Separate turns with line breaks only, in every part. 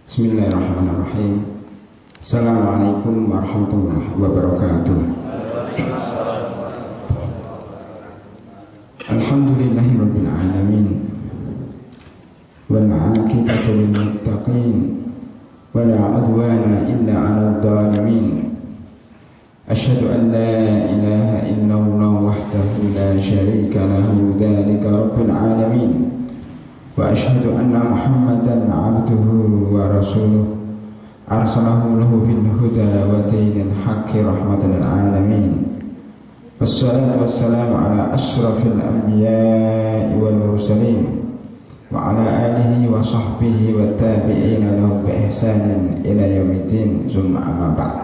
Bismillahirrahmanirrahim. Assalamualaikum warahmatullahi wabarakatuh. Alhamdulillahi rabbil alamin. Wal 'aqibatu lil muttaqin. Wa la 'udwana illa 'alal zalimin. Asyhadu an la ilaha illallah wahdahu la syarika lahu dzalika rabbil alamin. Wa asyhadu anna Muhammadan 'abduhu wa rasuluh arsalahu lahu bil huda wa dinil haqqi rahmatan lil alamin. Wassalatu wassalamu ala asyrafil anbiya'i wal mursalin wa ala alihi wa sahbihi wa tabi'ina lahu bi ihsanin ila yaumiddin. Summa amma ba'd.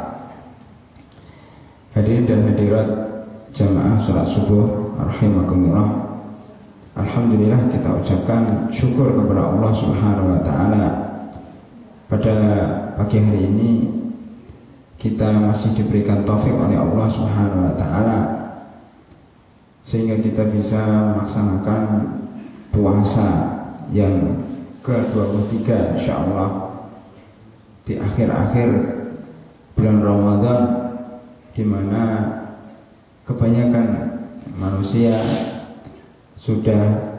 Hadirin dan hadirat jamaah salat subuh rahimakumullah. Alhamdulillah, kita ucapkan syukur kepada Allah Subhanahu wa taala. Pada pagi hari ini kita masih diberikan taufik oleh Allah Subhanahu wa taala sehingga kita bisa melaksanakan puasa yang ke-23 insyaallah di akhir-akhir bulan Ramadan, di mana kebanyakan manusia sudah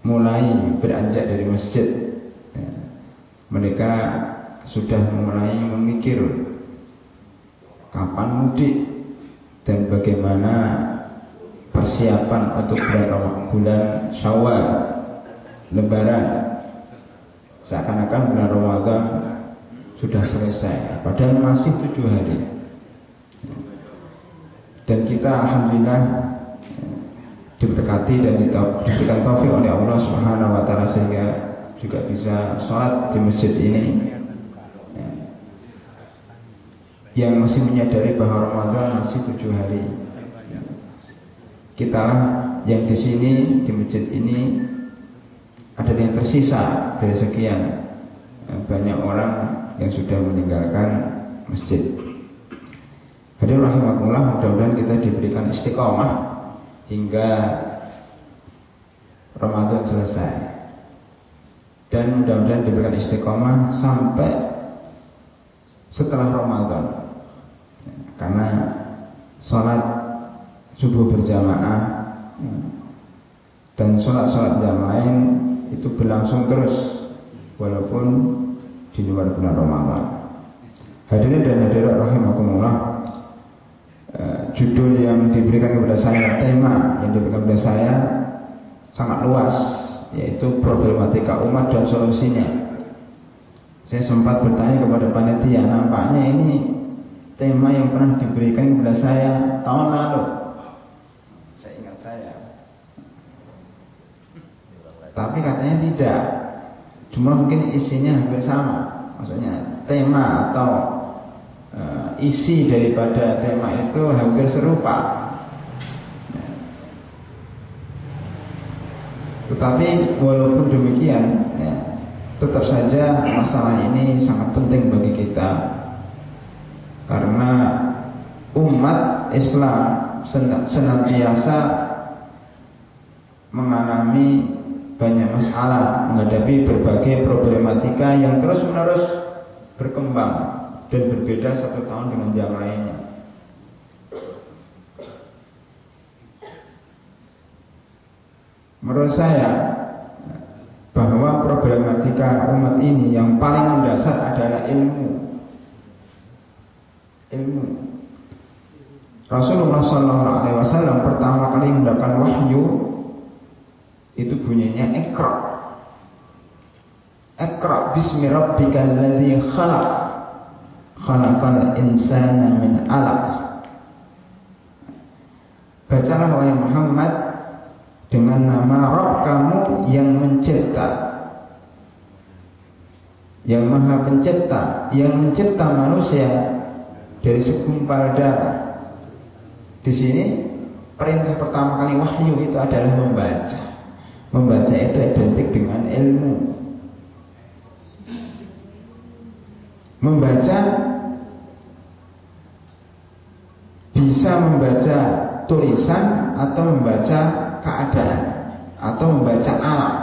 mulai beranjak dari masjid. Mereka sudah mulai memikir kapan mudik dan bagaimana persiapan untuk bulan Syawal, Lebaran. Seakan-akan bulan Ramadan sudah selesai, padahal masih 7 hari. Dan kita alhamdulillah diberkati dan diberikan taufik oleh Allah Subhanahu wa taala sehingga juga bisa sholat di masjid ini, yang masih menyadari bahwa Ramadan masih 7 hari. Kita yang di sini di masjid ini ada yang tersisa dari sekian banyak orang yang sudah meninggalkan masjid. Hadirin rahimakumullah, mudah-mudahan kita diberikan istiqomah hingga Ramadan selesai, dan mudah-mudahan diberikan istiqomah sampai setelah Ramadan, karena sholat subuh berjamaah dan sholat-sholat yang lain itu berlangsung terus walaupun di luar bulan Ramadan. Hadirin dan hadirat rahimakumullah, judul yang diberikan kepada saya, tema yang diberikan kepada saya sangat luas, yaitu problematika umat dan solusinya. Saya sempat bertanya kepada panitia, nampaknya ini tema yang pernah diberikan kepada saya tahun lalu. Saya ingat saya, tapi katanya tidak, cuma mungkin isinya hampir sama. Maksudnya tema atau isi daripada tema itu hampir serupa. Tetapi walaupun demikian, tetap saja masalah ini sangat penting bagi kita, karena umat Islam senantiasa mengalami banyak masalah, menghadapi berbagai problematika yang terus-menerus berkembang dan berbeda satu tahun dengan yang lainnya. Menurut saya bahwa problematika umat ini yang paling mendasar adalah ilmu. Rasulullah SAW pertama kali mendapatkan wahyu itu bunyinya Iqra. Iqra bismi rabbikal ladzi khalaq. Khalaqal insana min 'alaq. Bacalah wahai Muhammad dengan nama Rabb kamu yang mencipta, yang maha pencipta, yang mencipta manusia dari segumpal darah. Di sini perintah pertama kali wahyu itu adalah membaca. Membaca itu identik dengan ilmu. Membaca bisa membaca tulisan atau membaca keadaan atau membaca alam.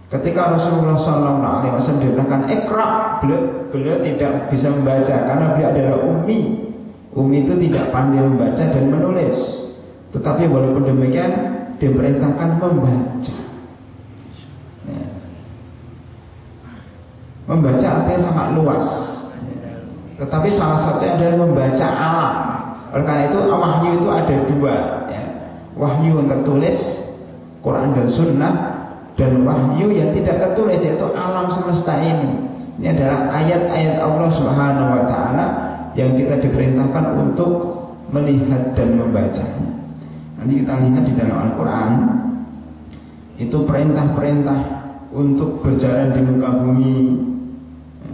Ketika Rasulullah SAW diperintahkan Iqra, beliau tidak bisa membaca karena beliau adalah ummi. Ummi itu tidak pandai membaca dan menulis. Tetapi walaupun demikian diperintahkan membaca. Ya. Membaca artinya sangat luas. Tetapi salah satunya adalah membaca alam. Oleh karena itu wahyu itu ada dua, ya. Wahyu yang tertulis Quran dan Sunnah, dan wahyu yang tidak tertulis yaitu alam semesta ini. Ini adalah ayat-ayat Allah Subhanahu wa Ta'ala yang kita diperintahkan untuk melihat dan membacanya. Nanti kita lihat di dalam Al-Quran itu perintah-perintah untuk berjalan di muka bumi,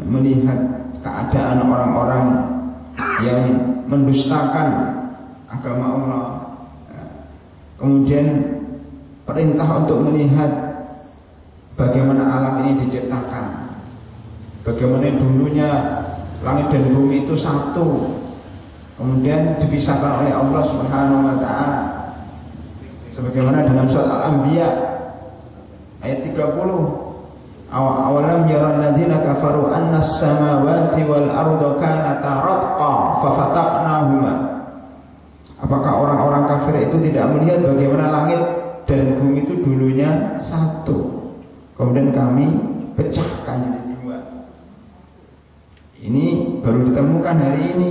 melihat keadaan orang-orang yang mendustakan agama Allah. Kemudian perintah untuk melihat bagaimana alam ini diciptakan, bagaimana dulunya langit dan bumi itu satu, kemudian dipisahkan oleh Allah Subhanahu wa Ta'ala, sebagaimana dalam surat Al-Anbiya ayat 30. Awalam yaral ladzina kafaru anna as-samawati wal arda kanata ratqa fafataqnahuma. Apakah orang-orang kafir itu tidak melihat bagaimana langit dan bumi itu dulunya satu, kemudian kami pecahkan jadi dua. Ini baru ditemukan hari ini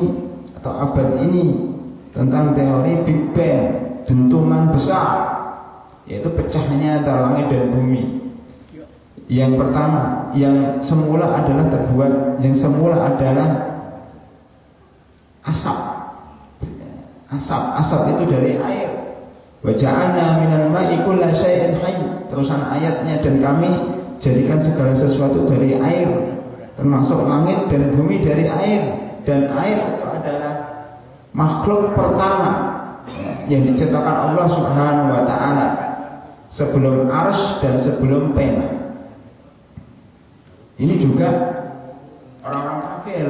atau abad ini tentang teori Big Bang, dentuman besar, yaitu pecahnya antara langit dan bumi. Yang pertama, yang semula adalah asap. Asap itu dari air. Wa ja'alna minal ma'i kulla syai'in hayy. Terusan ayatnya, dan kami jadikan segala sesuatu dari air, termasuk langit dan bumi dari air. Dan air itu adalah makhluk pertama yang diciptakan Allah Subhanahu wa Ta'ala sebelum arsy dan sebelum pena. Ini juga orang-orang kafir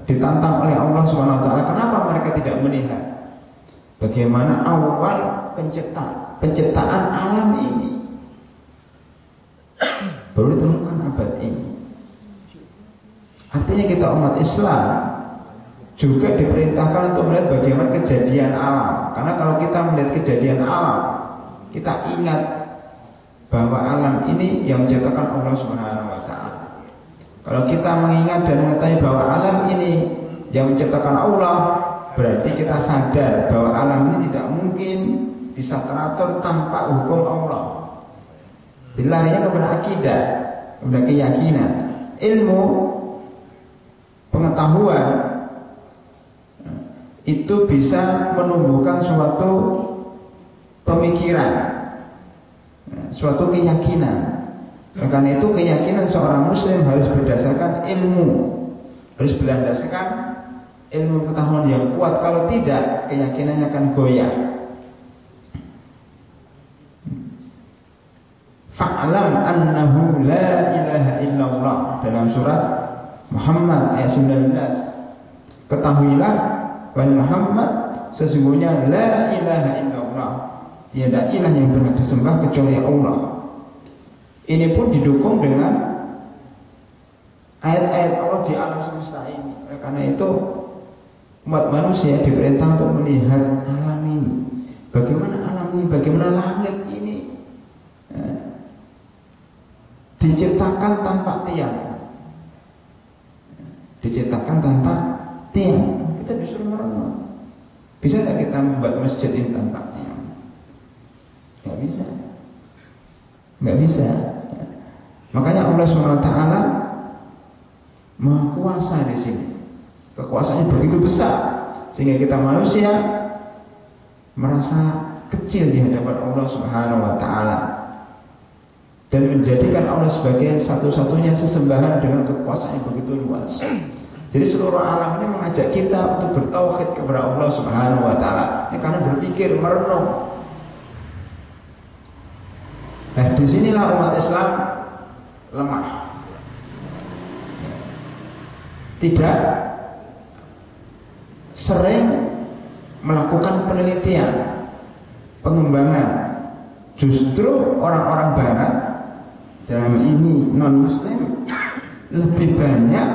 ditantang oleh Allah Subhanahu wa Ta'ala. Kenapa mereka tidak melihat bagaimana awal penciptaan alam ini? Baru ditemukan abad ini. Artinya kita umat Islam juga diperintahkan untuk melihat bagaimana kejadian alam. Karena kalau kita melihat kejadian alam, kita ingat bahwa alam ini yang menciptakan Allah Subhanahu wa Ta'ala. Kalau kita mengingat dan mengetahui bahwa alam ini yang menciptakan Allah, berarti kita sadar bahwa alam ini tidak mungkin bisa teratur tanpa hukum Allah. Dilarinya kepada akidah, kepada keyakinan, ilmu, pengetahuan itu bisa menumbuhkan suatu pemikiran, suatu keyakinan. Karena itu keyakinan seorang muslim harus berdasarkan ilmu, harus berdasarkan ilmu pengetahuan yang kuat. Kalau tidak, keyakinannya akan goyah. Fa'lam annahu la ilaha illallah, dalam surat Muhammad ayat 19. Ketahuilah wahai Muhammad, sesungguhnya la ilaha illallah, tiada ilah yang berhak disembah kecuali Allah. Ini pun didukung dengan ayat-ayat Allah di alam semesta ini. Karena itu umat manusia diperintah untuk melihat alam ini. Bagaimana alam ini, bagaimana langit ini diciptakan tanpa tiang. Diciptakan tanpa tiang. Kita disuruh merenung. Bisa tidak kita membuat masjid ini tanpa tiang? Tidak bisa. Nggak bisa. Makanya Allah SWT Maha Kuasa di sini. Kekuasaannya begitu besar sehingga kita manusia merasa kecil di hadapan Allah Subhanahu wa Ta'ala dan menjadikan Allah sebagai satu-satunya sesembahan dengan kekuasaan yang begitu luas. Jadi seluruh alam ini mengajak kita untuk bertauhid kepada Allah Subhanahu wa Ta'ala. Ini karena berpikir, merenung. Nah, disinilah umat Islam lemah. Tidak sering melakukan penelitian, pengembangan. Justru orang-orang Barat, dalam ini non-Muslim, lebih banyak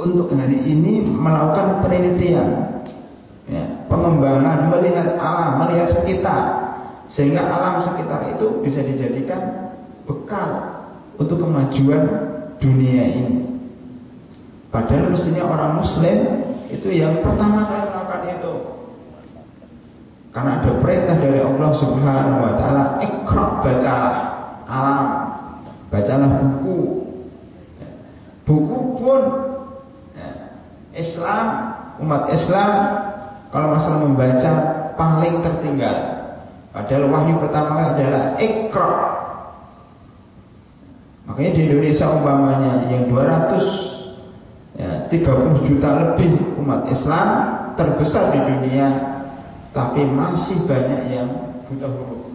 untuk hari ini melakukan penelitian, ya, pengembangan, melihat alam, melihat sekitar, sehingga alam sekitar itu bisa dijadikan bekal untuk kemajuan dunia ini. Padahal mestinya orang Muslim itu yang pertama kali melakukan itu, karena ada perintah dari Allah Subhanahu wa Ta'ala, Iqra, bacalah alam, bacalah buku. Buku pun Islam, umat Islam kalau masalah membaca paling tertinggal. Padahal wahyu pertama adalah Iqra. Makanya di Indonesia umpamanya yang 230 juta lebih umat Islam terbesar di dunia, tapi masih banyak yang buta huruf.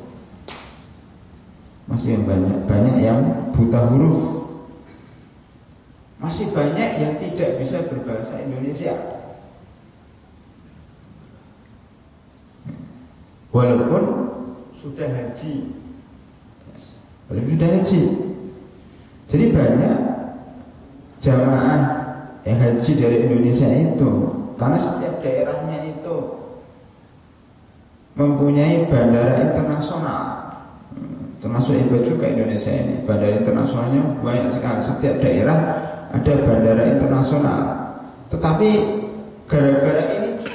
Masih banyak yang buta huruf. Masih banyak yang tidak bisa berbahasa Indonesia. Walaupun sudah haji. Jadi banyak jamaah yang haji dari Indonesia itu, karena setiap daerahnya itu mempunyai bandara internasional. Termasuk hebat juga Indonesia ini, bandara internasionalnya banyak sekali. Setiap daerah ada bandara internasional. Tetapi gara-gara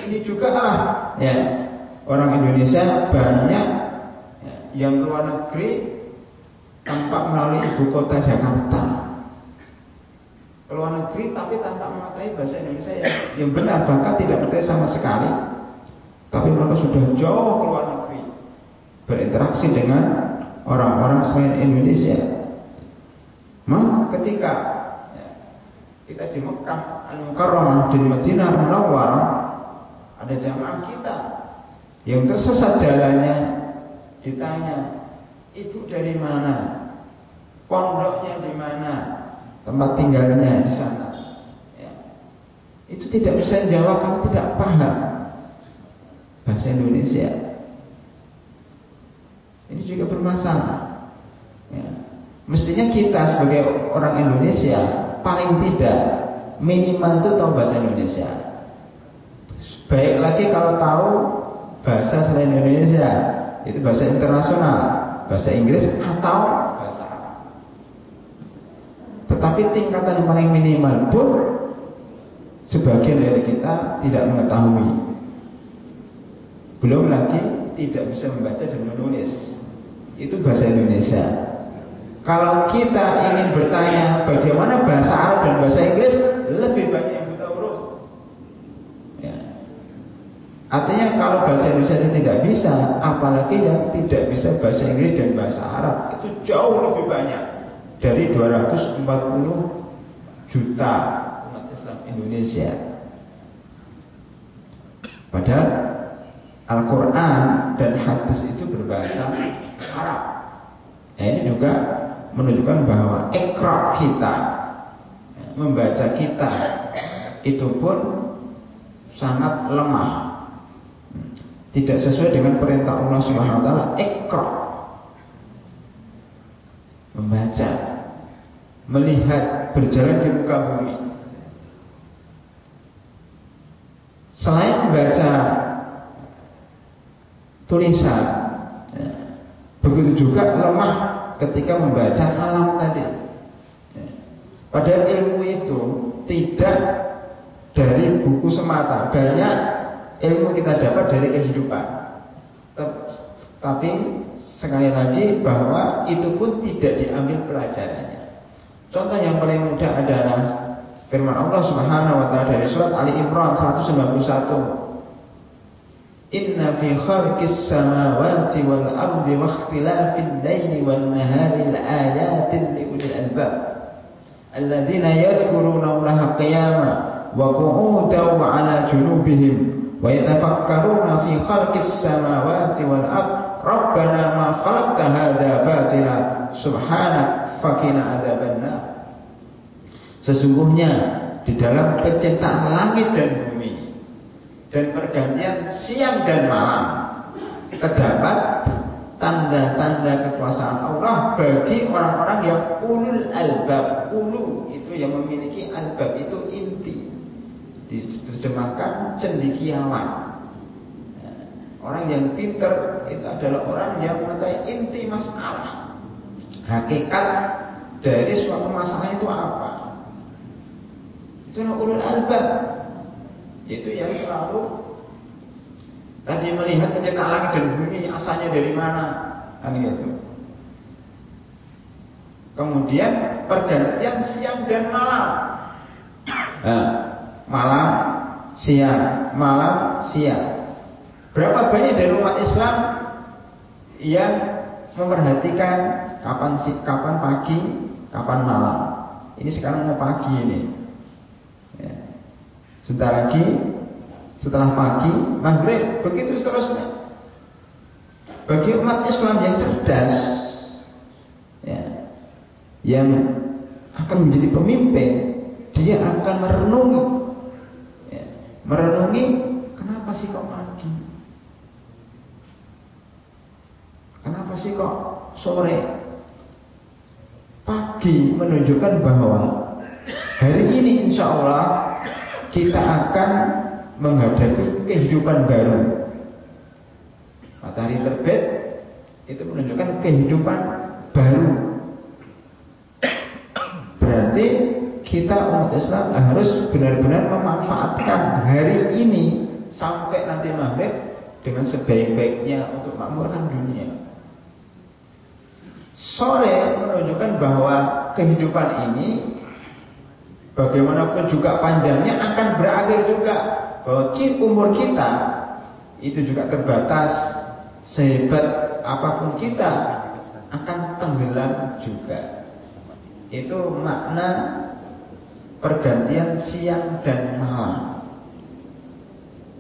ini juga lah, ya, orang Indonesia banyak yang luar negeri tanpa melalui ibu kota Jakarta. Luar negeri tapi tanpa menguasai bahasa Indonesia yang benar, bahkan tidak mengerti sama sekali. Tapi mereka sudah jauh ke luar negeri berinteraksi dengan orang-orang selain Indonesia. Ketika kita di Mekah Al-Mukarramah, di Madinah Munawwarah, ada jamaah kita yang tersesat jalannya, ditanya, ibu dari mana, pondoknya di mana, tempat tinggalnya di sana, ya. Itu tidak bisa jawab karena tidak paham bahasa Indonesia. Ini juga bermasalah, ya. Mestinya kita sebagai orang Indonesia paling tidak minimal itu tahu bahasa Indonesia. Baik lagi kalau tahu bahasa selain Indonesia, itu bahasa internasional, bahasa Inggris atau bahasa Arab. Tetapi tingkatan yang paling minimal pun sebagian dari kita tidak mengetahui. Belum lagi tidak bisa membaca dan menulis. Itu bahasa Indonesia. Kalau kita ingin bertanya bagaimana bahasa Arab dan bahasa Inggris, lebih banyak yang buta huruf, ya. Artinya kalau bahasa Indonesia tidak bisa, apalagi yang tidak bisa bahasa Inggris dan bahasa Arab, itu jauh lebih banyak dari 240 juta umat Islam Indonesia. Padahal Al-Quran dan hadis itu berbahasa Arab. Nah, ini juga menunjukkan bahwa ikra kita, membaca kita itu pun sangat lemah, tidak sesuai dengan perintah Allah Subhanahu wa Ta'ala. Ikra, membaca, melihat, berjalan di muka bumi. Selain membaca tulisan, begitu juga lemah ketika membaca alam tadi. Padahal ilmu itu tidak dari buku semata. Banyak ilmu kita dapat dari kehidupan. Tapi sekali lagi bahwa itu pun tidak diambil pelajarannya. Contoh yang paling mudah adalah firman Allah Subhanahu wa Ta'ala dari surat Ali Imran 191. Inna fi khalqis samawati wal ardi wa ikhtilafil laili wan nahari laayatin liulil albab alladzina yadhkuruna Allaha qiyaman wa qu'udan wa 'ala junubihim wa yatafakkaruna fi khalqis samawati wal ardi rabbana ma khalaqta hadza batila subhanak faqina adzabannar. Sesungguhnya di dalam penciptaan langit dan bumi dan pergantian siang dan malam terdapat tanda-tanda kekuasaan Allah bagi orang-orang yang ulul albab. Ulu itu itu yang memiliki albab itu inti, diterjemahkan cendekiawan. Orang yang pintar itu adalah orang yang mengetahui inti masalah, hakikat dari suatu masalah itu apa. Itulah ulul albab, yaitu yang selalu tadi melihat penciptaan langit dan bumi asalnya dari mana, kan gitu. Kemudian pergantian siang dan malam, malam siang, malam siang. Berapa banyak dari umat Islam yang memperhatikan kapan pagi, kapan malam. Ini sekarang mau pagi ini. Ya. Sebentar lagi, setelah pagi, maghrib, begitu seterusnya. Bagi umat Islam yang cerdas, ya, yang akan menjadi pemimpin, dia akan merenungi, ya, merenungi kenapa sih kok pagi? Kenapa sih kok sore? Pagi menunjukkan bahwa hari ini insya Allah kita akan menghadapi kehidupan baru. Matahari terbit itu menunjukkan kehidupan baru. Berarti kita umat Islam harus benar-benar memanfaatkan hari ini sampai nanti maghrib dengan sebaik-baiknya untuk makmurkan dunia. Sore menunjukkan bahwa kehidupan ini bagaimanapun juga panjangnya akan berakhir juga, bahwa umur kita itu juga terbatas, sehebat apapun kita akan tenggelam juga. Itu makna pergantian siang dan malam.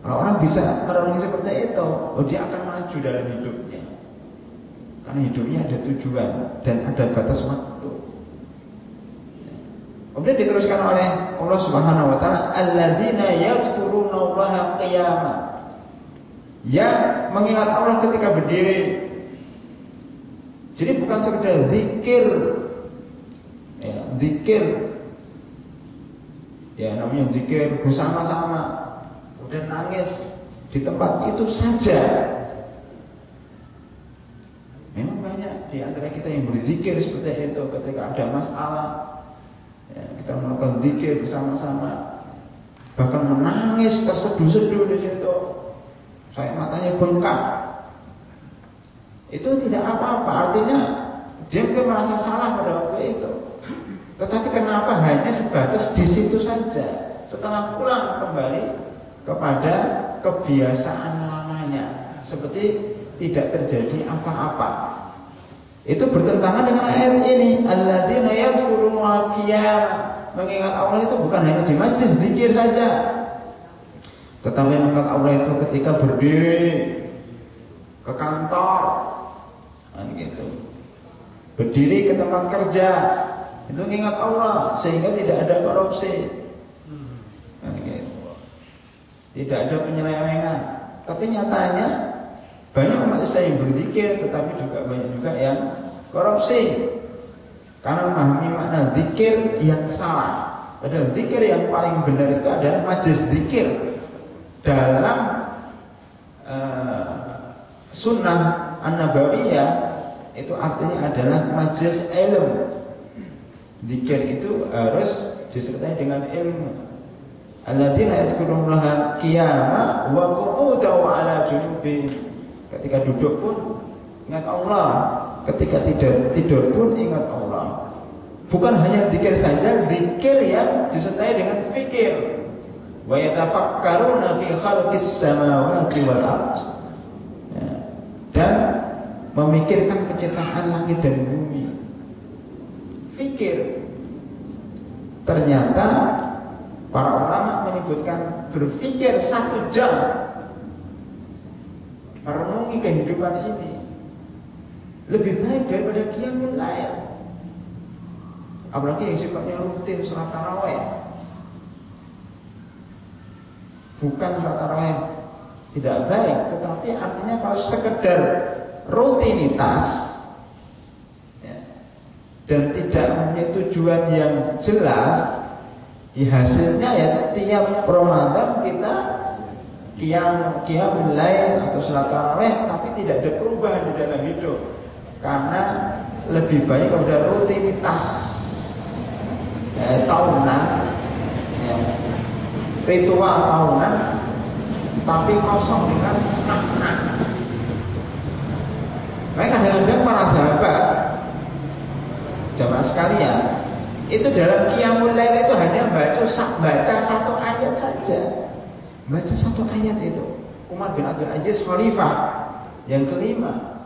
Kalau orang bisa merenungi seperti itu, dia akan maju dalam hidupnya. Karena hidupnya ada tujuan dan ada batas waktu. Kemudian diteruskan oleh Allah Subhanahu wa taala, alladzina yadhkurunallaha qiyaman. Yang mengingat Allah ketika berdiri. Jadi bukan sekedar zikir. Ya, zikir. Ya, namanya zikir bersama-sama. Kemudian nangis di tempat itu saja. Memang banyak di antara kita yang berzikir seperti itu ketika ada masalah, ya, kita melakukan zikir bersama-sama, bahkan menangis terseduh-seduh di situ, saya matanya bengkak. Itu tidak apa-apa, artinya dia mungkin merasa salah pada waktu itu. Tetapi kenapa hanya sebatas di situ saja? Setelah pulang kembali kepada kebiasaan lamanya, seperti tidak terjadi apa-apa. Itu bertentangan dengan ayat ini, alladzina yadhkurunallaha qiyaman. Mengingat Allah itu bukan hanya di majlis zikir saja, tetapi mengingat Allah itu ketika berdiri ke kantor, gitu. Berdiri ke tempat kerja, itu mengingat Allah sehingga tidak ada korupsi, gitu. Tidak ada penyelewengan. Tapi nyatanya banyak umat Islam yang berzikir, tetapi juga banyak juga yang korupsi karena memahami makna zikir yang salah. Padahal zikir yang paling benar itu adalah majlis zikir dalam sunnah an-nabawiyah, itu artinya adalah majlis ilmu. Zikir itu harus disertai dengan ilmu. Alladzina yadhkurunallaha qiyaman wa qu'udan wa 'ala junubihim. Ketika duduk pun ingat Allah, ketika tidur pun ingat Allah. Bukan hanya zikir saja, zikir yang disertai dengan fikir. Wa yatafakkaruna fi khalqis samawati wal ardh. Dan memikirkan penciptaan langit dan bumi. Fikir. Ternyata para ulama menyebutkan berpikir 1 jam merenungi kehidupan ini lebih baik daripada qiyamul lail. Apalagi yang sifatnya rutin sholat tarawih. Bukan sholat tarawih tidak baik, tetapi artinya kalau sekedar rutinitas, ya, dan tidak mempunyai tujuan yang jelas, ya hasilnya ya tiap Ramadan kita qiyamul lail atau salat tarawih, tapi tidak ada perubahan di dalam hidup karena lebih baik kepada rutinitas tahunan, ya, ritual tahunan, tapi kosong dengan makna. Makanya kadang-kadang para sahabat, jamaah sekalian, itu dalam qiyamul lail itu hanya baca satu ayat saja. Baca satu ayat itu. Umar bin Abdul Aziz Khalifah yang kelima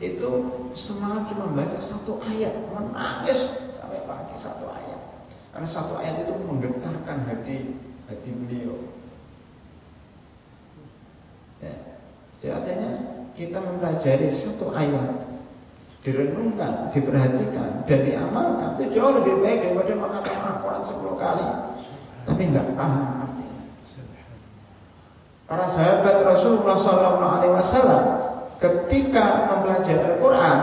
itu semalam cuma baca satu ayat, menangis sampai pagi satu ayat. Karena satu ayat itu menggetarkan hati beliau. Ya. Jadi artinya kita mempelajari satu ayat, direnungkan, diperhatikan, dan diamalkan, itu jauh lebih baik daripada mengatakan Al-Quran 10 kali tapi nggak paham artinya. Para sahabat Rasulullah SAW ketika mempelajari Al-Quran,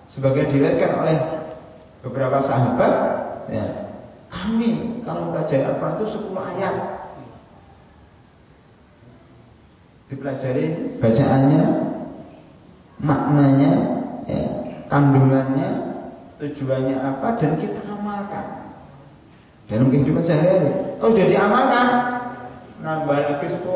sebagai diriwayatkan oleh beberapa sahabat, ya, kami kalau mempelajari Al-Quran itu 10 ayat, dipelajari bacaannya, maknanya, ya, kandungannya, tujuannya apa, dan kita amalkan dalam kehidupan sehari-hari. Oh, sudah diamalkan, nambah lagi 10.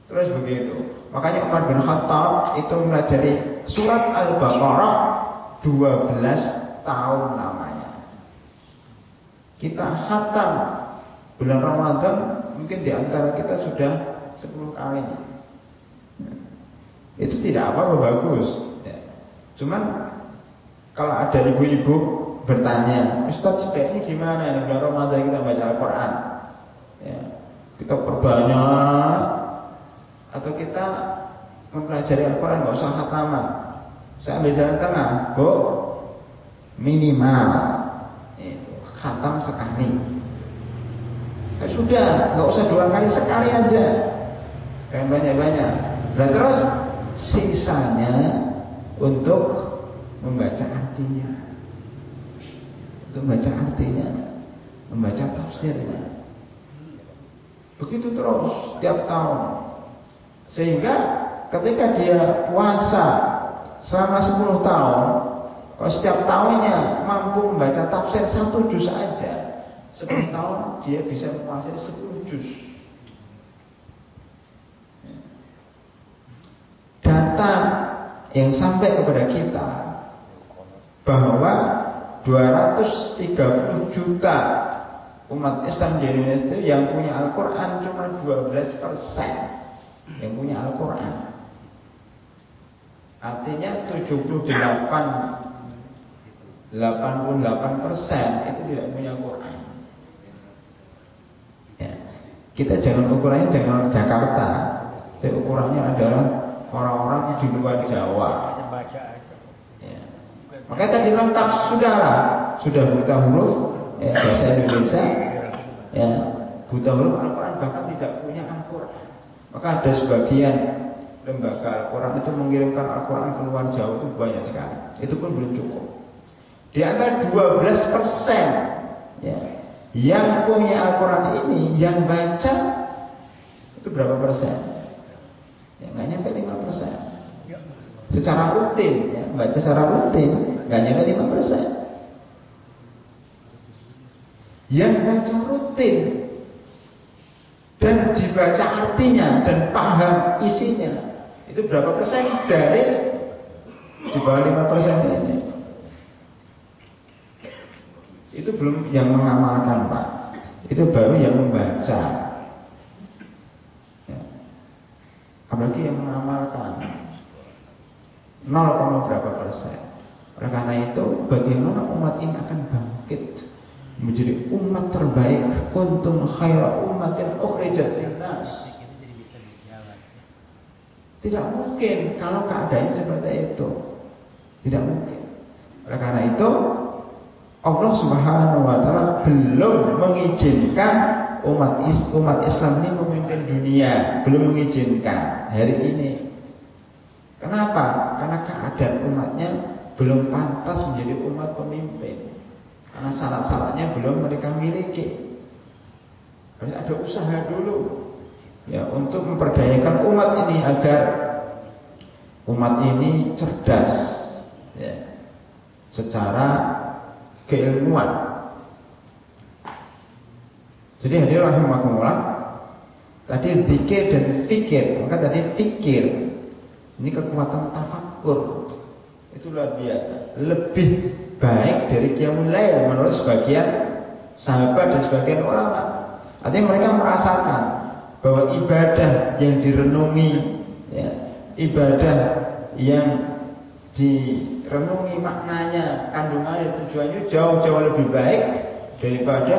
Terus begitu. Makanya Umar bin Khattab itu mempelajari surat Al-Baqarah 12 tahun lamanya. Kita khatam bulan Ramadan mungkin di antara kita sudah 10 kali. Itu tidak apa-apa, bagus. Ya. Cuman kalau ada ibu-ibu bertanya, Ustadz sebaiknya gimana nih bulan Ramadan kita baca Al-Quran? Ya. Kita perbanyak atau kita mempelajari Al-Quran nggak usah khataman? Saya ambil jalan tengah, Bu. Minimal khatam sekali. Ya sudah, nggak usah 2 kali, sekali aja. Yang banyak-banyak. Dan terus sisanya untuk membaca artinya, untuk membaca artinya, membaca tafsirnya. Begitu terus tiap tahun, sehingga ketika dia puasa selama 10 tahun, kalau setiap tahunnya mampu membaca tafsir 1 juz aja, 10 tahun dia bisa menguasai 10 juz. Data yang sampai kepada kita bahwa 230 juta umat Islam di Indonesia itu yang punya Al-Quran cuma 12% yang punya Al-Quran. Artinya 88% itu tidak punya Al-Quran. Ya. Kita jangan ukurannya jangan Jakarta, ukurannya adalah orang-orang di luar Jawa. Ya. Makanya tadi lengkap sudah buta huruf, ya, bahasa Indonesia, ya, buta huruf Al-Quran, bahkan tidak punya Al-Quran. Maka ada sebagian lembaga Al-Quran itu mengirimkan Al-Quran ke luar Jawa itu banyak sekali. Itu pun belum cukup. Di antara 12% ya, yang punya Al-Quran ini, yang baca itu berapa persen? Ya, nggak nyampe 5%. Secara rutin, ya, baca secara rutin nggak nyampe 5%. Yang baca rutin dan dibaca artinya dan paham isinya itu berapa persen dari di bawah 5% ini? Itu belum yang mengamalkan, Pak. Itu baru yang membaca. Ya. Apalagi yang mengamalkan 0, berapa persen. Oleh karena itu, bagaimana umat ini akan bangkit menjadi umat terbaik? Kuntum khaira ummatin ukhrijat linnas. Tidak mungkin kalau keadaannya seperti itu. Tidak mungkin. Oleh karena itu, Allah Subhanahu wa taala belum mengizinkan umat Islam ini memimpin dunia, belum mengizinkan hari ini. Kenapa? Karena keadaan umatnya belum pantas menjadi umat pemimpin karena syarat-syaratnya belum mereka miliki. Harus ada usaha dulu ya untuk memperdayakan umat ini agar umat ini cerdas ya, secara keilmuan. Jadi hadirin rahimakumullah, tadi dzikir dan fikir, maka tadi fikir ini kekuatan tafakkur itu luar biasa, lebih baik dari qiyamul lail menurut sebagian sahabat dan sebagian ulama. Artinya mereka merasakan bahwa ibadah yang direnungi ya, ibadah yang direnungi maknanya, kandungannya, tujuannya jauh-jauh lebih baik daripada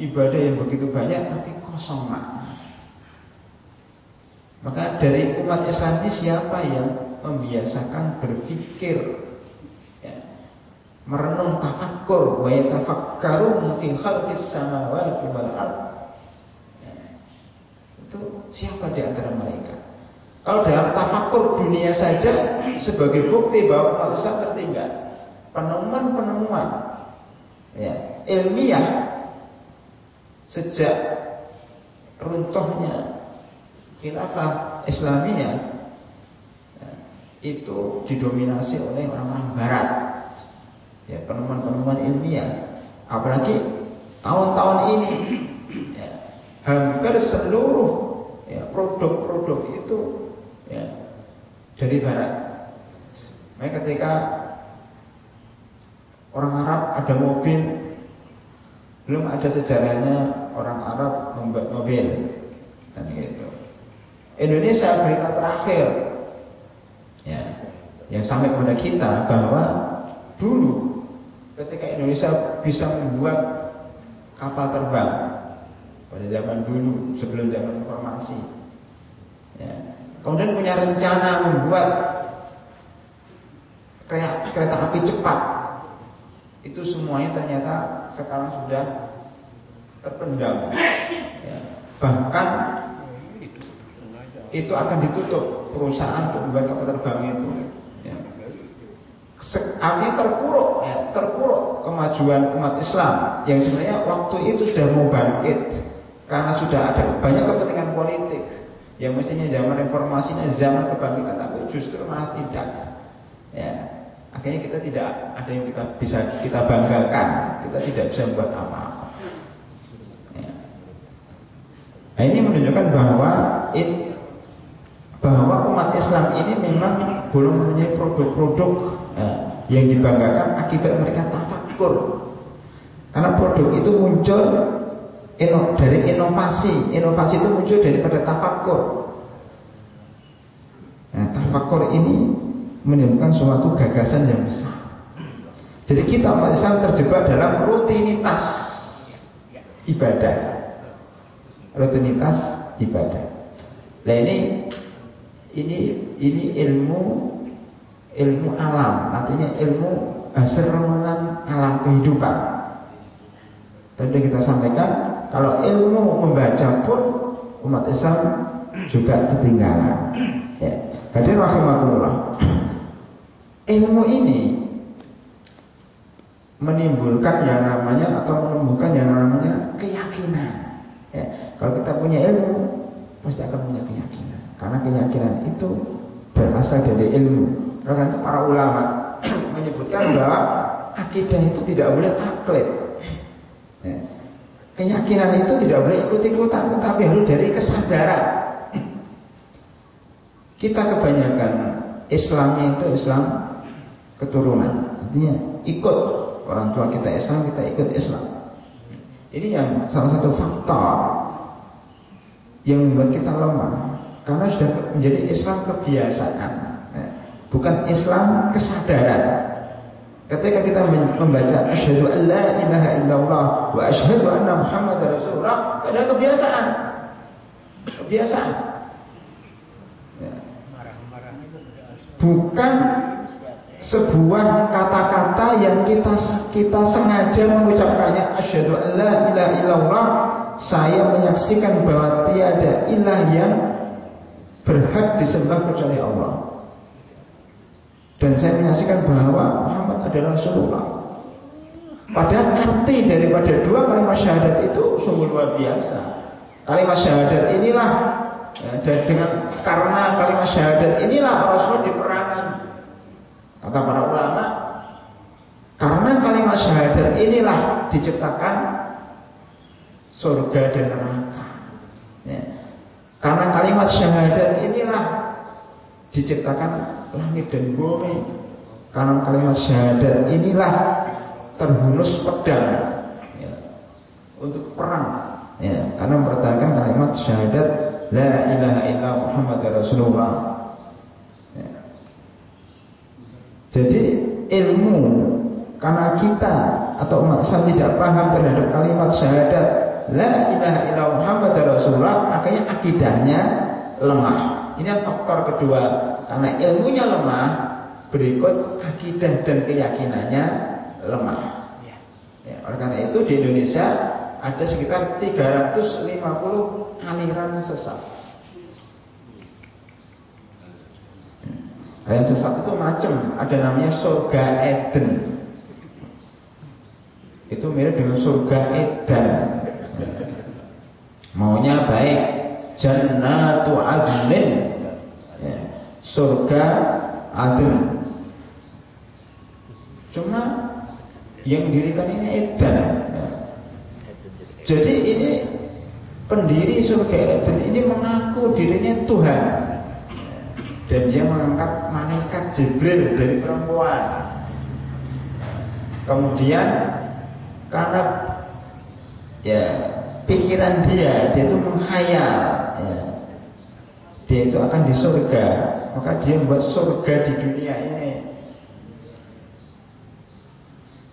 ibadah yang begitu banyak tapi kosong makna. Maka dari umat Islam ini siapa yang membiasakan berpikir ya, merenung tafakkur, wa yatafakkaruna fi khalqis samawati wal ardh. Itu siapa di antara mereka? Kalau dalam tafakkur dunia saja sebagai bukti bahwa umat Islam tertinggal, penemuan-penemuan ya, ilmiah sejak runtuhnya khilafah Islamiyah ya, itu didominasi oleh orang-orang Barat ya, penemuan-penemuan ilmiah. Apalagi tahun-tahun ini ya, hampir seluruh ya, produk-produk itu ya, dari Barat. Makanya ketika orang Arab ada mobil, belum ada sejarahnya orang Arab membuat mobil dan gitu. Indonesia berita terakhir ya, yang sampai kepada kita bahwa dulu ketika Indonesia bisa membuat kapal terbang pada zaman dulu sebelum zaman informasi ya, kemudian punya rencana membuat kereta api cepat, itu semuanya ternyata sekarang sudah terpendam ya. Bahkan itu akan ditutup perusahaan untuk membuat kapal terbang itu ya. Artinya terpuruk ya, terpuruk kemajuan umat Islam yang sebenarnya waktu itu sudah mau bangkit karena sudah ada banyak kepentingan politik yang mestinya zaman reformasinya zaman kebangkitan, tapi justru malah tidak ya. Akhirnya kita tidak ada yang kita bisa kita banggakan, kita tidak bisa membuat apa-apa ya. Nah, ini menunjukkan bahwa umat Islam ini memang belum mempunyai produk-produk ya, yang dibanggakan akibat mereka tafakkur. Karena produk itu muncul dari inovasi itu muncul daripada tafakkur. Nah, tafakkur ini menimbulkan suatu gagasan yang besar. Jadi kita umat Islam terjebak dalam rutinitas ibadah. Rutinitas ibadah. Nah ini ilmu alam, artinya ilmu hasil renungan alam kehidupan. Tadi kita sampaikan kalau ilmu membaca pun umat Islam juga ketinggalan. Ya. Hadirin rahimakumullah. Ilmu ini menimbulkan yang namanya atau menumbuhkan yang namanya keyakinan. Ya, kalau kita punya ilmu pasti akan punya keyakinan. Karena keyakinan itu berasal dari ilmu. Karena para ulama menyebutkan bahwa akidah itu tidak boleh taklid. Ya. Keyakinan itu tidak boleh ikut-ikutan, tetapi harus dari kesadaran. Kita kebanyakan Islamnya itu Islam keturunan, artinya ikut orang tua kita Islam, kita ikut Islam. Ini yang salah satu faktor yang membuat kita lemah, karena sudah menjadi Islam kebiasaan, bukan Islam kesadaran. Ketika kita membaca asyhadu an la ilaha illallah wa asyhadu anna muhammadar rasulullah, ada kebiasaan. Bukan sebuah kata-kata yang kita sengaja mengucapkannya. Asyhadu an la ilaha illallah, saya menyaksikan bahwa tiada ilah yang berhak disembah kecuali Allah. dan saya menyaksikan bahwa Muhammad adalah Rasulullah. Padahal arti daripada dua kalimat syahadat itu sungguh luar biasa. Kalimat syahadat inilah dan karena kalimat syahadat inilah Rasul diperangi. Kata para ulama, karena kalimat syahadat inilah diciptakan surga dan neraka. Karena kalimat syahadat inilah diciptakan langit dan bumi. Karena kalimat syahadat inilah terhunus pedang untuk perang. Karena mempertahankan kalimat syahadat la ilaha illa Muhammad Rasulullah. Jadi ilmu, karena kita atau umat Islam tidak paham terhadap kalimat syahadat la ilaha illa Muhammad Rasulullah, makanya akidahnya lemah. Ini faktor kedua. Karena ilmunya lemah, berikut akidah dan keyakinannya lemah. Oleh karena itu di Indonesia ada sekitar 350 aliran sesat. Aliran sesat itu macam, ada namanya surga Eden. Itu mirip dengan surga Edan. Maunya baik, Jannatu Adnin, surga Adn. Cuma yang dirikan ini Edan. Jadi ini pendiri surga Eden ini mengaku dirinya Tuhan, dan dia mengangkat malaikat Jibril dari perempuan. Kemudian karena pikiran dia itu menghayal, dia itu akan di surga, maka dia membuat surga di dunia ini.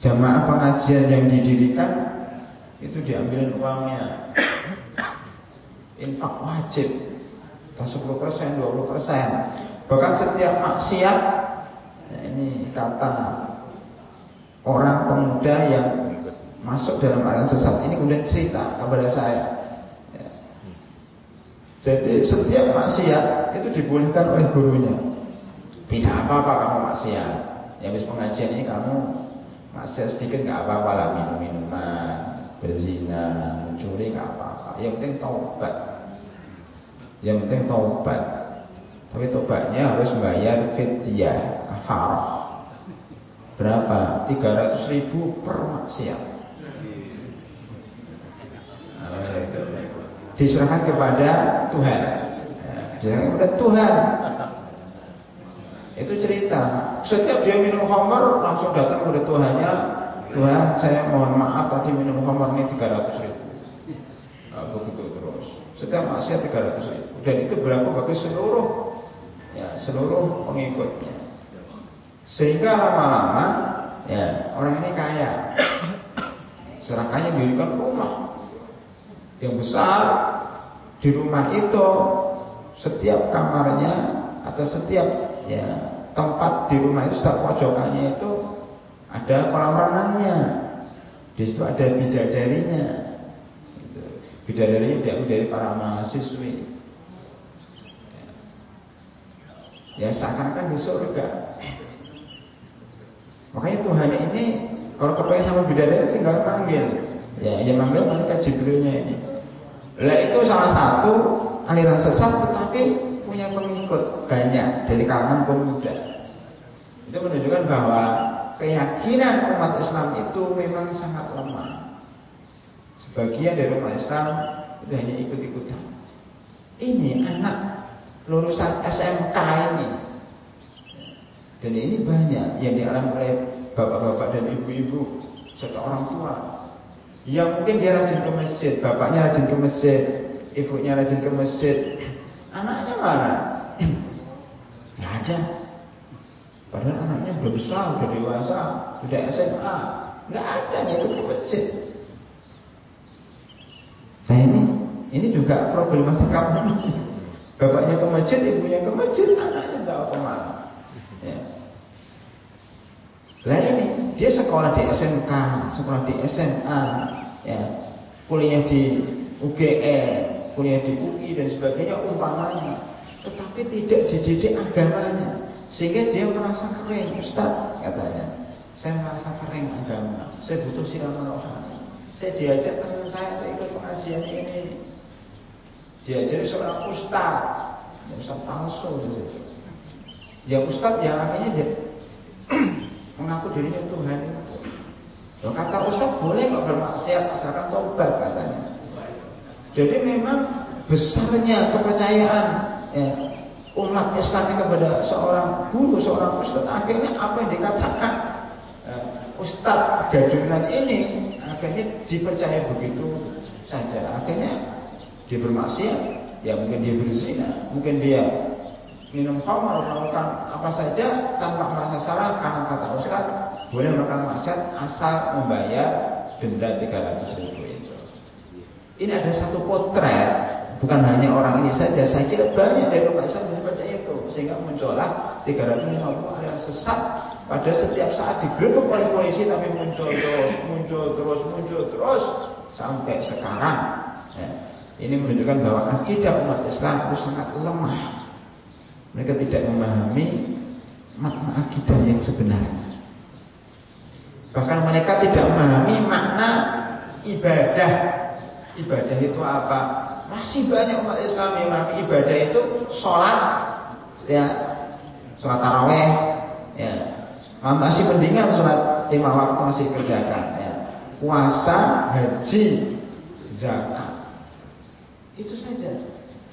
Jamaah pengajian yang didirikan itu diambilin uangnya, infak wajib 10%, 20%. Bahkan setiap maksiat, ini kata orang pemuda yang masuk dalam aliran sesat ini kemudian cerita kepada saya. Jadi setiap maksiat itu dibolehkan oleh gurunya. Tidak apa-apa kamu maksiat, ya habis pengajian ini kamu maksiat sedikit nggak apa-apa lah, minum-minuman, berzina, mencuri nggak apa-apa. Yang penting taubat. Yang penting taubat. Tapi taubatnya harus bayar fidyah, kafarah. Berapa? 300.000 per maksiat. Diserahkan kepada Tuhan. Diserahkan kepada Tuhan. Itu cerita. Setiap dia minum khamar langsung datang kepada Tuhannya. Tuhan, saya mohon maaf tadi minum khamar ini 300.000. Begitu terus. Setiap maksiat 300.000. Dan itu berlaku bagi seluruh pengikutnya. Sehingga lama-lama orang ini kaya. Serakanya dirikan rumah yang besar. Di rumah itu setiap kamarnya atau setiap tempat di rumah itu, setiap pojokannya itu ada kolam renangnya. Di situ ada bidadarinya. Bidadarinya diambil dari para mahasiswi. Ya seakan-akan di surga. Makanya Tuhan ini kalau kepengen sama bidadari tinggal panggil. Yang manggil malaikat Jibrilnya ini. Lah itu salah satu aliran sesat tetapi punya pengikut banyak dari kalangan pemuda. Itu menunjukkan bahwa keyakinan umat Islam itu memang sangat lemah. Sebagian dari umat Islam itu hanya ikut-ikutan. Ini anak lulusan SMK ini, dan ini banyak yang dialami oleh bapak-bapak dan ibu-ibu serta orang tua. Yang mungkin dia rajin ke masjid, bapaknya rajin ke masjid, ibunya rajin ke masjid, anaknya mana? Nggak ada. Padahal anaknya udah besar, udah dewasa, udah SMA, nggak ada yang ikut ke masjid. Saya ini juga problematika. Bapaknya ke masjid, ibunya ke masjid, anaknya nggak kemana. Lah ini dia sekolah di SMK, sekolah di SMA, kuliah di UGM, kuliah di UI dan sebagainya umpamanya, tetapi tidak dididik agamanya,
Sehingga dia merasa kering. Ustaz katanya, saya merasa kering agama, saya butuh siraman rohani. Saya diajak teman saya untuk ikut pengajian ini, diajari seorang ustaz, ustaz palsu gitu. Ya ustaz yang akhirnya dia mengaku dirinya Tuhan itu. Loh, kata ustaz boleh kok bermaksiat asalkan taubat katanya. Jadi memang besarnya kepercayaan umat Islam kepada seorang guru, seorang ustaz, akhirnya apa yang dikatakan ustaz gadungan ini akhirnya dipercaya begitu saja. Akhirnya dia bermaksiat, ya mungkin dia berzina, mungkin dia minum khamar, melakukan apa saja tanpa merasa salah, karena kata ustaz boleh melakukan maksiat asal membayar denda 300.000 itu. Ini ada satu potret. Bukan hanya orang ini saja, saya kira banyak dari umat Islam seperti itu, sehingga muncullah 350 aliran sesat pada setiap saat digerebek oleh polisi, tapi muncul terus sampai sekarang. Ya. Ini menunjukkan bahwa akidah umat Islam itu sangat lemah. Mereka tidak memahami makna akidah yang sebenarnya. Bahkan mereka tidak memahami makna ibadah. Ibadah itu apa? Masih banyak umat Islam yang memahami ibadah itu sholat, ya, sholat taraweh, ya, masih mendingan sholat 5 waktu masih kerjakan, ya, puasa, haji, zakat, itu saja.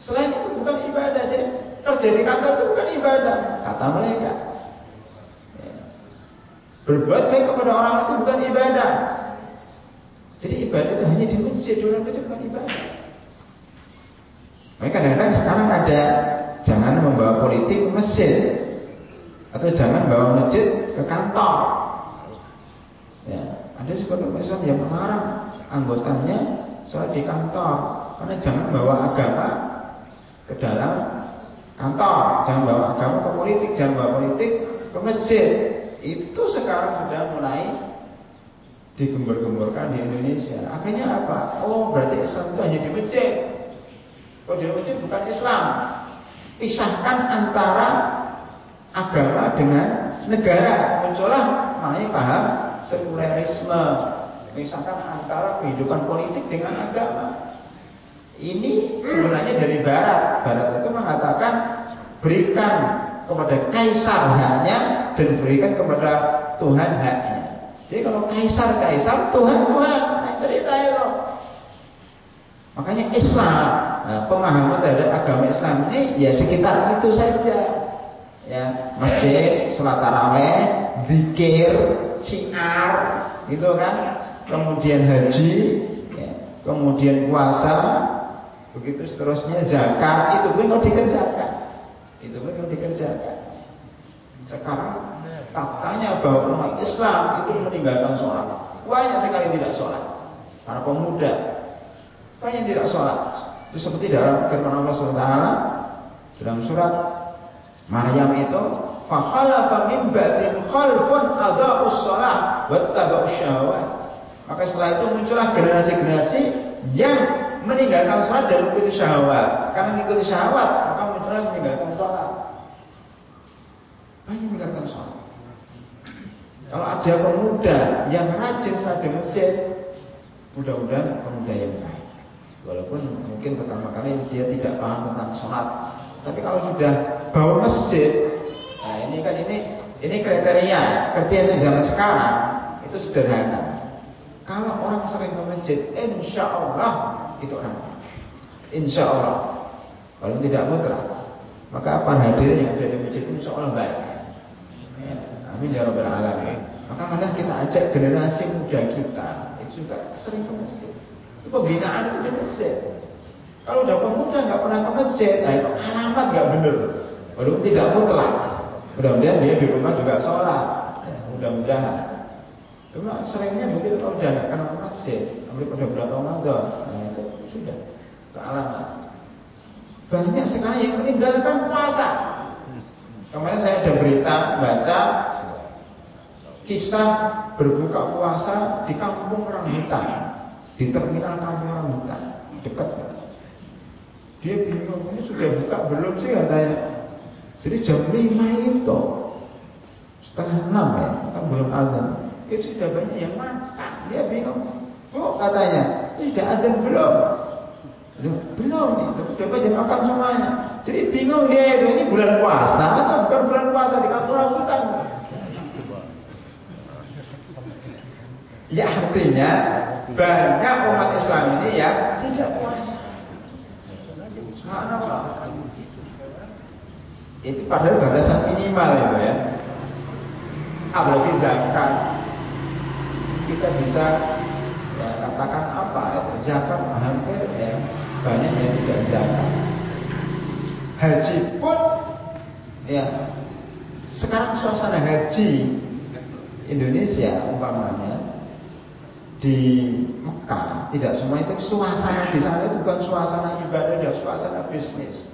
Selain itu bukan ibadah. Jadi kerja di kantor itu bukan ibadah, kata mereka. Ya. Berbuat baik kepada orang itu bukan ibadah. Jadi ibadah itu hanya di masjid, di rumah itu bukan ibadah. Mereka kadang-kadang sekarang ada jangan membawa politik ke masjid, atau jangan bawa masjid ke kantor. Ya, ada sebagian Islam yang melarang anggotanya sholat di kantor, karena jangan bawa agama ke dalam kantor, jangan bawa agama ke politik, jangan bawa politik ke masjid. Itu sekarang sudah mulai digembar-gemborkan di Indonesia. Akhirnya apa? Oh, berarti Islam itu hanya di masjid. Kalau di masjid bukan Islam. Pisahkan antara agama dengan negara. Muncullah namanya paham sekulerisme. Pisahkan antara kehidupan politik dengan agama. Ini sebenarnya dari Barat. Barat itu mengatakan berikan kepada kaisar haknya dan berikan kepada Tuhan haknya. Jadi kalau kaisar, Tuhan. Nah, cerita itu. Makanya Islam, pemahaman terhadap agama Islam ini ya sekitar itu saja. Ya, masjid, sholat taraweh, zikir, syiar, gitu kan. Kemudian haji, ya, kemudian puasa, begitu seterusnya, zakat, itu pun kalau dikerjakan. Sekarang faktanya bahwa umat Islam itu meninggalkan sholat. Banyak sekali tidak sholat. Para pemuda banyak tidak sholat. Itu seperti dalam firman Allah SWT dalam surat Maryam itu, fakhalafa min ba'dihim khalfun adha'us shalah wattaba'us syahawat. Maka setelah itu muncullah generasi-generasi yang meninggalkan sholat dan mengikuti syahwat. Karena mengikuti syahwat, maka muncullah meninggalkan sholat. Banyak meninggalkan sholat. Kalau ada pemuda yang rajin sholat di masjid, mudah-mudahan pemuda yang baik. Walaupun mungkin pertama kali dia tidak paham tentang sholat, tapi kalau sudah bawa masjid, nah ini kan ini kriteria zaman sekarang itu sederhana. Kalau orang sering ke masjid, insya Allah itu orang, insya Allah. Kalau tidak mutlak, maka apa hadir yang ada di masjid itu insya Allah baik. Ya, amin ya rabbal alamin. Maka kadang kita ajak generasi muda kita itu juga sering ke masjid. Itu pembinaan itu di masjid. Kalau udah pemuda nggak pernah ke masjid, nah itu alamat nggak bener. Walaupun tidak mutlak. Mudah-mudahan dia di rumah juga sholat. Ya, mudah-mudahan. Cuma seringnya mungkin kalau udah nggak kenal masjid, apalagi pada bulan Ramadan, nah itu sudah ke alamat. Banyak sekali yang meninggalkan puasa. Kemarin saya ada berita baca kisah berbuka puasa di kampung rambutan, di terminal kampung rambutan dekat. Dia bingung, ini sudah buka belum sih katanya. Jadi jam 5 itu setengah 6 ya, kan belum azan. Itu sudah banyak yang makan. Dia bingung. Oh katanya, ini sudah azan belum? Belum nih, tapi sudah banyak makan semuanya. Jadi bingung dia itu, ini bulan puasa atau bukan bulan puasa di kampung rambutan? Ya artinya banyak umat Islam ini yang tidak puasa. Subhanallah. Itu padahal batasan minimal itu ya. Apalagi zakat, kita bisa ya, katakan apa ya, zakat hampir ya, banyak yang tidak zakat. Haji pun ya, sekarang suasana haji Indonesia umpamanya di Mekah, tidak semua itu suasana di sana itu bukan suasana ibadah, dan suasana bisnis.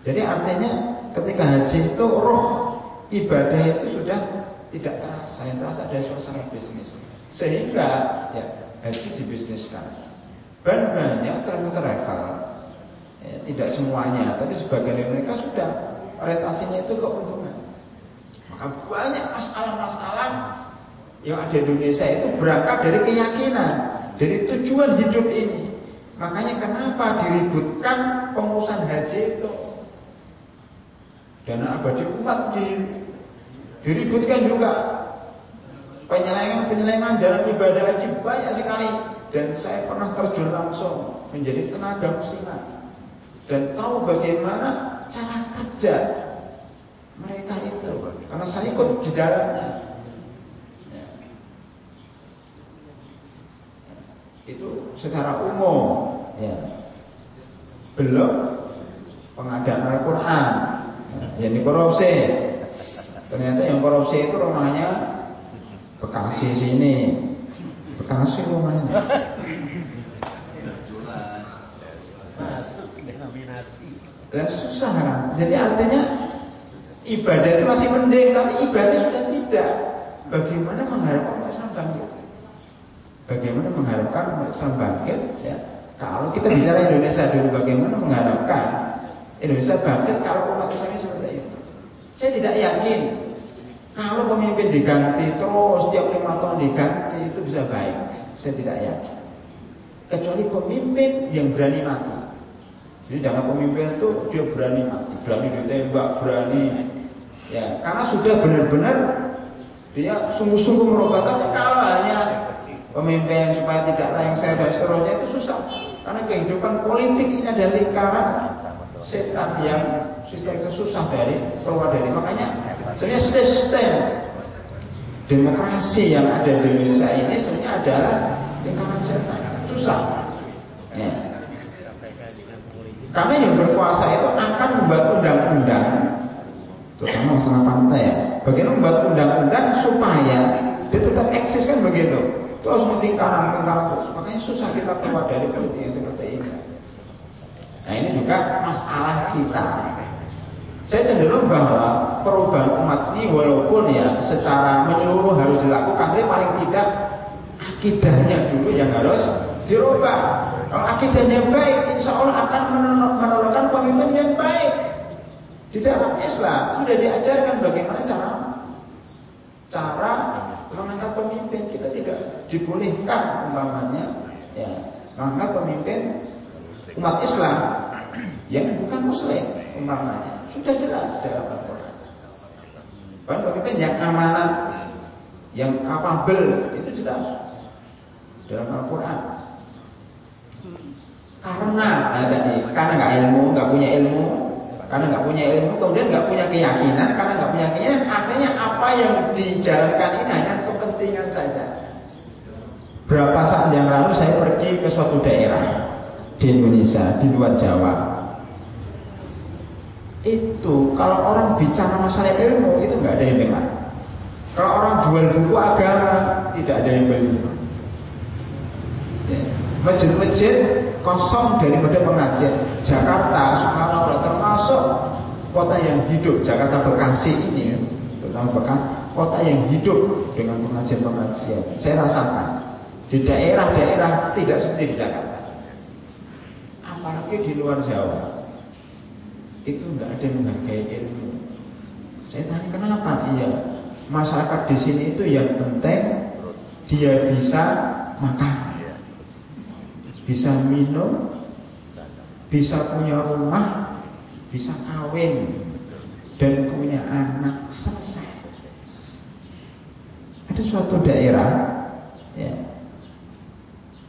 Jadi artinya ketika haji itu roh ibadah itu sudah tidak terasa, yang terasa ada suasana bisnis. Sehingga ya haji dibisniskan. Dan banyak travel, ya, tidak semuanya, tapi sebagian dari mereka sudah orientasinya itu keuntungan. Maka banyak masalah-masalah yang ada di Indonesia itu berangkat dari keyakinan, dari tujuan hidup ini. Makanya kenapa diributkan pengurusan haji itu? Dana abadi umat diributkan juga. Penyelewengan dalam ibadah haji banyak sekali. Dan saya pernah terjun langsung menjadi tenaga muslimat dan tahu bagaimana cara kerja mereka itu, karena saya ikut di dalamnya. Itu secara umum ya. Belum pengadaan Al-Quran yang dikorupsi. Ternyata yang korupsi itu rumahnya Bekasi sini, Bekasi rumahnya. Dan susah kan. Jadi artinya ibadah itu masih mending, tapi ibadah sudah tidak. Bagaimana mengharapkan umat Islam bangkit? Bagaimana mengharapkan umat Islam bangkit? Ya, kalau kita bicara Indonesia dulu, bagaimana mengharapkan Indonesia bangkit kalau umat Islam seperti itu? Saya tidak yakin kalau pemimpin diganti terus setiap 5 tahun diganti itu bisa baik. Saya tidak yakin. Kecuali pemimpin yang berani mati. Jadi jangan pemimpin itu dia berani mati, berani ditembak, berani ya, karena sudah benar-benar dia sungguh-sungguh merubah. Tapi kalau hanya pemimpin supaya tidak lengser dan seterusnya itu susah. Karena kehidupan politik ini ada lingkaran setan yang sistem itu susah dari keluar dari. Makanya sebenarnya sistem demokrasi yang ada di Indonesia ini sebenarnya adalah lingkaran setan, susah. Ya. Karena yang berkuasa itu akan membuat undang-undang, terutama masalah pantai ya. Bagaimana membuat undang-undang supaya dia tetap eksis kan begitu. Terus lingkaran terus. Makanya susah kita keluar dari politik yang seperti ini. Nah ini juga masalah kita. Saya cenderung bahwa perubahan umat ini walaupun ya secara menyeluruh harus dilakukan, tapi paling tidak akidahnya dulu yang harus dirubah. Kalau akidahnya baik, insya Allah akan menolakkan pemimpin yang baik. Di dalam Islam sudah diajarkan bagaimana cara mengangkat pemimpin. Kita tidak dibolehkan umpamanya ya, mengangkat pemimpin umat Islam yang bukan Muslim umpamanya. Sudah jelas dalam Al-Quran. Bahkan pemimpin yang amanat, yang kapabel itu jelas dalam Al-Quran. Karena nggak ilmu, nggak punya ilmu, karena nggak punya ilmu, kemudian nggak punya keyakinan, karena nggak punya keyakinan, akhirnya apa yang dijalankan ini hanya kepentingan saja. Berapa saat yang lalu saya pergi ke suatu daerah di Indonesia, di luar Jawa. Itu kalau orang bicara masalah ilmu itu nggak ada yang dengar. Kalau orang jual buku agama tidak ada yang beli. Masjid-masjid kosong daripada pengajian. Jakarta, subhanallah, termasuk kota yang hidup. Jakarta Bekasi ini, terutama Bekasi, kota yang hidup dengan pengajian-pengajian. Saya rasakan di daerah-daerah tidak seperti di Jakarta. Apalagi di luar Jawa, itu nggak ada yang menghargai ilmu. Saya tanya kenapa? Iya, masyarakat di sini itu yang penting dia bisa makan, bisa minum, bisa punya rumah, bisa kawin, dan punya anak, selesai. Ada suatu daerah, ya,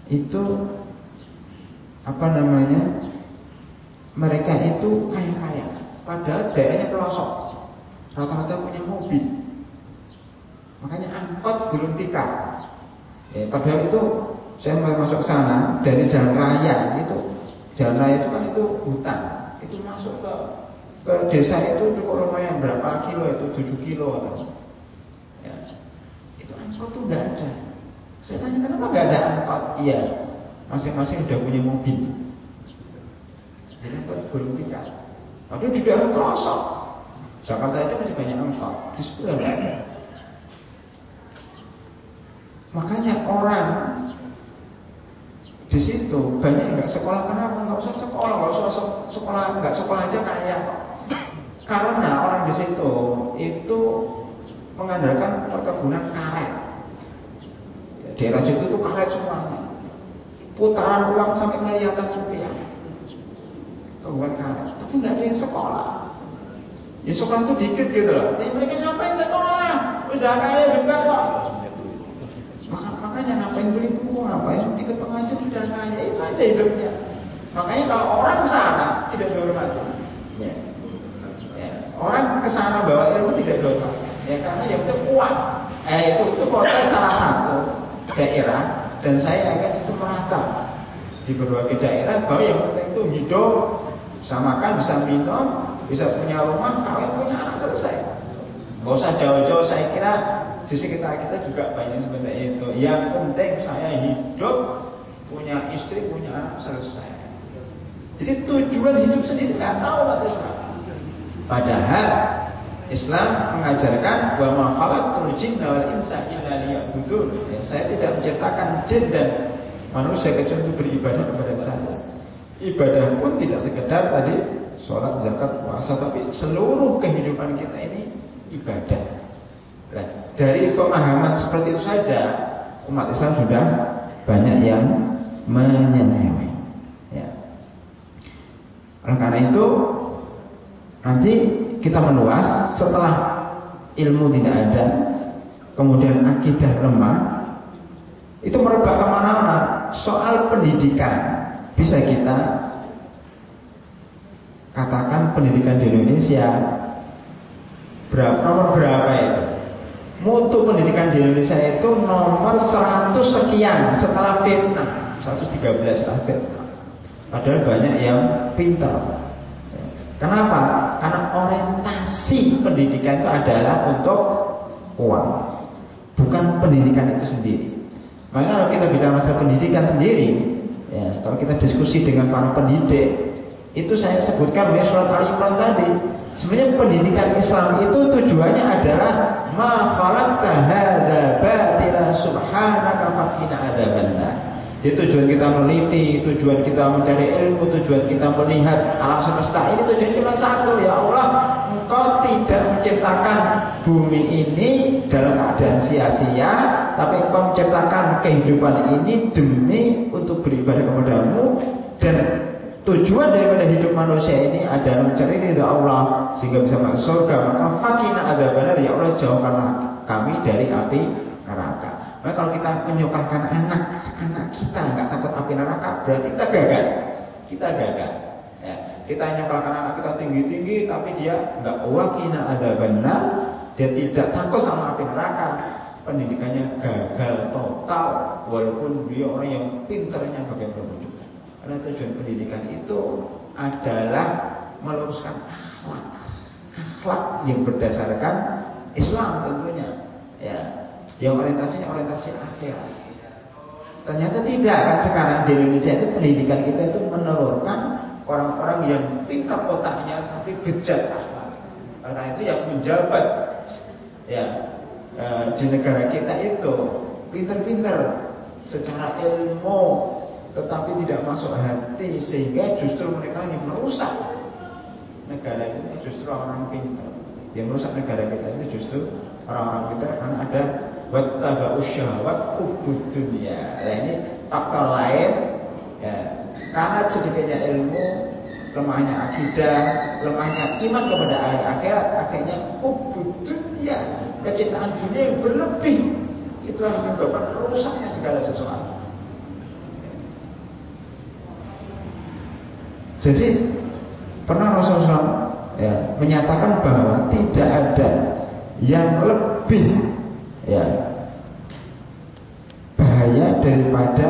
itu apa namanya? Mereka itu kaya-kaya, padahal daerahnya pelosok, rata-rata punya mobil, makanya angkot gulung tikar. Ya, padahal itu saya mau masuk sana dari jalan raya itu, jalan raya itu kan itu hutan, itu masuk ke desa itu cukup lumayan berapa kilo itu 7 kilo atau ya, itu angkot tuh nggak ada. Saya tanya kenapa nggak ada angkot? Iya, masing-masing udah punya mobil. Jadi angkot gulung tikar. Padahal di daerah pelosok Jakarta itu masih banyak angkot, di situ nggak ada. Makanya orang di situ banyak yang nggak sekolah. Kenapa? Nggak usah sekolah, nggak sekolah aja kaya. Karena orang di situ itu mengandalkan perkebunan karet. Daerah situ itu karet semuanya. Putaran uang sampai miliaran rupiah. Kebunan karet. Tapi nggak ada yang sekolah. Ya sekolah itu dikit gitu loh. Jadi mereka ngapain sekolah? Udah kaya juga kok. Makanya ngapain beli buku, ngapain ikut pengajian, sudah kaya, itu aja hidupnya. Makanya kalau orang kesana tidak dihormati, ya. Ya. Orang kesana bawa ilmu tidak dihormati, ya karena yang itu kuat. Itu kota salah satu daerah, dan saya akan itu merata di berbagai daerah bahwa yang penting itu hidup, bisa makan, bisa minum, bisa punya rumah, kawin, punya anak, selesai. Nggak usah jauh-jauh. Saya kira di sekitar kita juga banyak seperti itu. Yang penting saya hidup, punya istri, punya anak, selesai. Jadi tujuan hidup sendiri nggak tahu umat Islam. Padahal Islam mengajarkan wa ma khalaqtul jinna wal insa illa liya'budun. Ya, saya tidak menciptakan jin dan manusia kecuali untuk beribadah kepada saya. Ibadah pun tidak sekedar tadi sholat, zakat, puasa, tapi seluruh kehidupan kita ini ibadah. Nah, dari pemahaman seperti itu saja umat Islam sudah banyak yang menyeleweng. Ya. Oleh karena itu nanti kita meluas setelah ilmu tidak ada, kemudian akidah lemah, itu merebak kemana-mana. Soal pendidikan bisa kita katakan pendidikan di Indonesia nomor berapa itu? Mutu pendidikan di Indonesia itu nomor 100 sekian setelah Vietnam, 113 setelah Vietnam. Padahal banyak yang pintar. Kenapa? Karena orientasi pendidikan itu adalah untuk uang, bukan pendidikan itu sendiri. Makanya kalau kita bicara masalah pendidikan sendiri, ya, kalau kita diskusi dengan para pendidik, itu saya sebutkan di surat Al-Imran tadi. Sebenarnya pendidikan Islam itu tujuannya adalah ma khalaqta hadza batila subhanaka faqina adzabannar. Jadi tujuan kita meneliti, tujuan kita mencari ilmu, tujuan kita melihat alam semesta ini tujuan cuma satu, ya Allah, Engkau tidak menciptakan bumi ini dalam keadaan sia-sia, tapi Engkau menciptakan kehidupan ini demi untuk beribadah kepadamu, dan tujuan daripada hidup manusia ini adalah mencari ridha Allah sehingga bisa masuk surga. Maka faqina adzabannar, ya Allah jauhkanlah kami dari api neraka. Maka kalau kita menyukakan anak kita nggak takut api neraka, berarti kita gagal. Ya. Kita nyokalkan anak kita tinggi-tinggi, tapi dia nggak waqina adzabannar, dia tidak takut sama api neraka. Pendidikannya gagal total, walaupun dia orang yang pintarnya bagaimana juga. Karena tujuan pendidikan itu adalah meluruskan akhlak yang berdasarkan Islam tentunya, ya, yang orientasinya orientasi akhirat. Ternyata tidak kan sekarang di Indonesia itu pendidikan kita itu menelurkan orang-orang yang pintar otaknya tapi bejat akhlak. Karena itu yang menjabat, ya, di negara kita itu pintar-pintar secara ilmu, tetapi tidak masuk hati, sehingga justru mereka yang merusak negara ini justru orang pintar. Yang merusak negara kita itu justru orang-orang kita karena ada wattaba'us syahwat hubbud dunya. Nah ini faktor lain ya, karena sedikitnya ilmu, lemahnya akidah, lemahnya iman kepada akhirat, akhirnya hubbud dunya, kecintaan dunia yang berlebih, itulah yang menyebabkan rusaknya segala sesuatu. Jadi pernah Rasulullah ya, menyatakan bahwa tidak ada yang lebih ya bahaya daripada